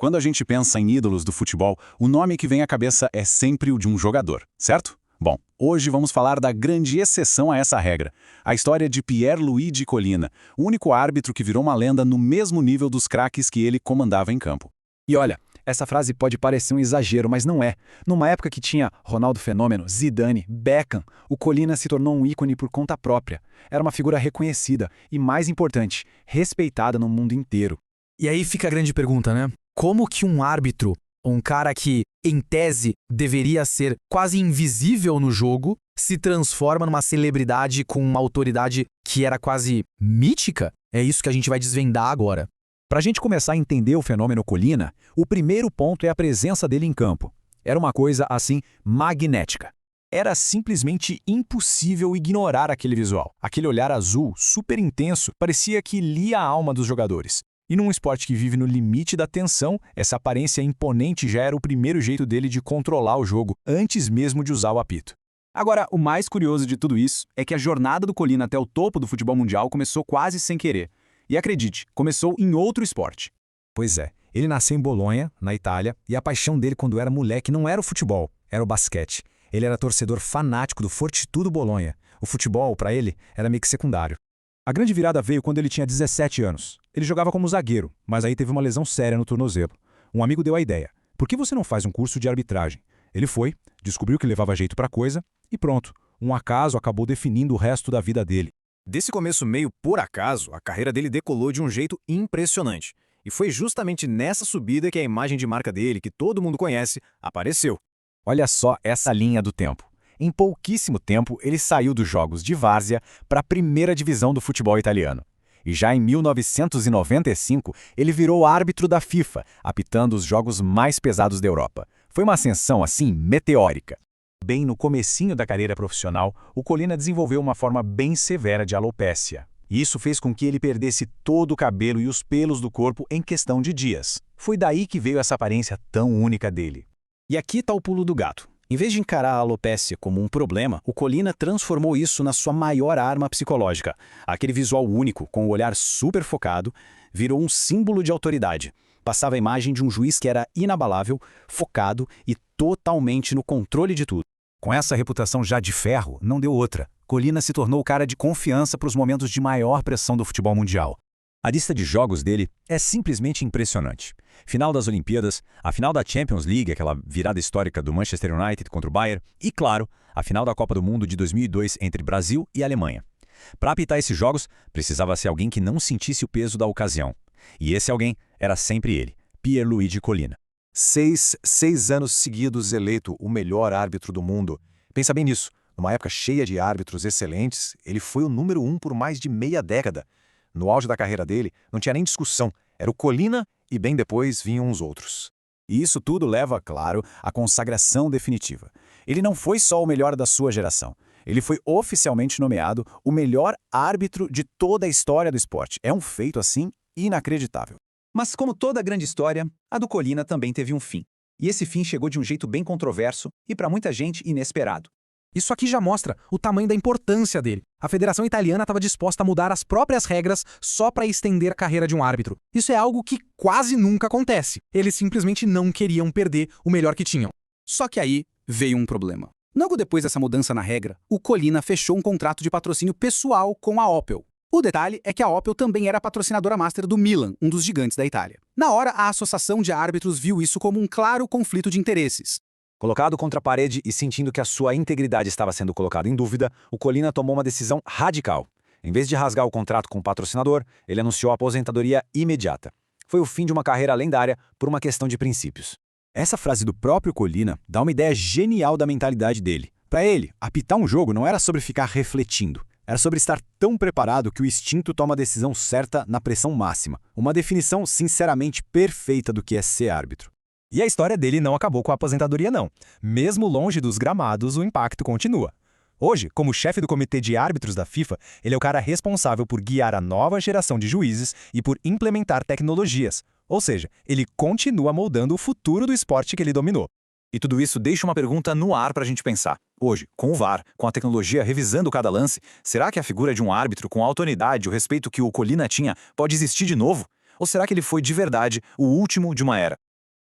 Quando a gente pensa em ídolos do futebol, o nome que vem à cabeça é sempre o de um jogador, certo? Bom, hoje vamos falar da grande exceção a essa regra, a história de Pierluigi Collina, o único árbitro que virou uma lenda no mesmo nível dos craques que ele comandava em campo. E olha, essa frase pode parecer um exagero, mas não é. Numa época que tinha Ronaldo Fenômeno, Zidane, Beckham, o Collina se tornou um ícone por conta própria. Era uma figura reconhecida e, mais importante, respeitada no mundo inteiro. E aí fica a grande pergunta, né? Como que um árbitro, um cara que, em tese, deveria ser quase invisível no jogo, se transforma numa celebridade com uma autoridade que era quase mítica? É isso que a gente vai desvendar agora. Para a gente começar a entender o fenômeno Collina, o primeiro ponto é a presença dele em campo. Era uma coisa, assim, magnética. Era simplesmente impossível ignorar aquele visual. Aquele olhar azul, super intenso, parecia que lia a alma dos jogadores. E num esporte que vive no limite da tensão, essa aparência imponente já era o primeiro jeito dele de controlar o jogo, antes mesmo de usar o apito. Agora, o mais curioso de tudo isso é que a jornada do Collina até o topo do futebol mundial começou quase sem querer. E acredite, começou em outro esporte. Pois é, ele nasceu em Bolonha, na Itália, e a paixão dele quando era moleque não era o futebol, era o basquete. Ele era torcedor fanático do Fortitudo Bolonha. O futebol, para ele, era meio que secundário. A grande virada veio quando ele tinha 17 anos. Ele jogava como zagueiro, mas aí teve uma lesão séria no tornozelo. Um amigo deu a ideia. Por que você não faz um curso de arbitragem? Ele foi, descobriu que levava jeito pra coisa e pronto. Um acaso acabou definindo o resto da vida dele. Desse começo meio por acaso, a carreira dele decolou de um jeito impressionante. E foi justamente nessa subida que a imagem de marca dele, que todo mundo conhece, apareceu. Olha só essa linha do tempo. Em pouquíssimo tempo, ele saiu dos jogos de várzea para a primeira divisão do futebol italiano. E já em 1995, ele virou árbitro da FIFA, apitando os jogos mais pesados da Europa. Foi uma ascensão, assim, meteórica. Bem no comecinho da carreira profissional, o Collina desenvolveu uma forma bem severa de alopécia. E isso fez com que ele perdesse todo o cabelo e os pelos do corpo em questão de dias. Foi daí que veio essa aparência tão única dele. E aqui está o pulo do gato. Em vez de encarar a alopécia como um problema, o Collina transformou isso na sua maior arma psicológica. Aquele visual único, com o olhar super focado, virou um símbolo de autoridade. Passava a imagem de um juiz que era inabalável, focado e totalmente no controle de tudo. Com essa reputação já de ferro, não deu outra. Collina se tornou o cara de confiança para os momentos de maior pressão do futebol mundial. A lista de jogos dele é simplesmente impressionante. Final das Olimpíadas, a final da Champions League, aquela virada histórica do Manchester United contra o Bayern, e, claro, a final da Copa do Mundo de 2002 entre Brasil e Alemanha. Para apitar esses jogos, precisava ser alguém que não sentisse o peso da ocasião. E esse alguém era sempre ele, Pierluigi Collina. Seis anos seguidos eleito o melhor árbitro do mundo. Pensa bem nisso. Numa época cheia de árbitros excelentes, ele foi o número 1 por mais de meia década. No auge da carreira dele, não tinha nem discussão. Era o Collina e bem depois vinham os outros. E isso tudo leva, claro, à consagração definitiva. Ele não foi só o melhor da sua geração. Ele foi oficialmente nomeado o melhor árbitro de toda a história do esporte. É um feito, assim, inacreditável. Mas como toda grande história, a do Collina também teve um fim. E esse fim chegou de um jeito bem controverso e, para muita gente, inesperado. Isso aqui já mostra o tamanho da importância dele. A Federação Italiana estava disposta a mudar as próprias regras só para estender a carreira de um árbitro. Isso é algo que quase nunca acontece. Eles simplesmente não queriam perder o melhor que tinham. Só que aí veio um problema. Logo depois dessa mudança na regra, o Collina fechou um contrato de patrocínio pessoal com a Opel. O detalhe é que a Opel também era patrocinadora master do Milan, um dos gigantes da Itália. Na hora, a Associação de Árbitros viu isso como um claro conflito de interesses. Colocado contra a parede e sentindo que a sua integridade estava sendo colocada em dúvida, o Collina tomou uma decisão radical. Em vez de rasgar o contrato com o patrocinador, ele anunciou a aposentadoria imediata. Foi o fim de uma carreira lendária por uma questão de princípios. Essa frase do próprio Collina dá uma ideia genial da mentalidade dele. Para ele, apitar um jogo não era sobre ficar refletindo. Era sobre estar tão preparado que o instinto toma a decisão certa na pressão máxima. Uma definição sinceramente perfeita do que é ser árbitro. E a história dele não acabou com a aposentadoria, não. Mesmo longe dos gramados, o impacto continua. Hoje, como chefe do comitê de árbitros da FIFA, ele é o cara responsável por guiar a nova geração de juízes e por implementar tecnologias. Ou seja, ele continua moldando o futuro do esporte que ele dominou. E tudo isso deixa uma pergunta no ar para a gente pensar. Hoje, com o VAR, com a tecnologia revisando cada lance, será que a figura de um árbitro com a autoridade e o respeito que o Collina tinha pode existir de novo? Ou será que ele foi de verdade o último de uma era?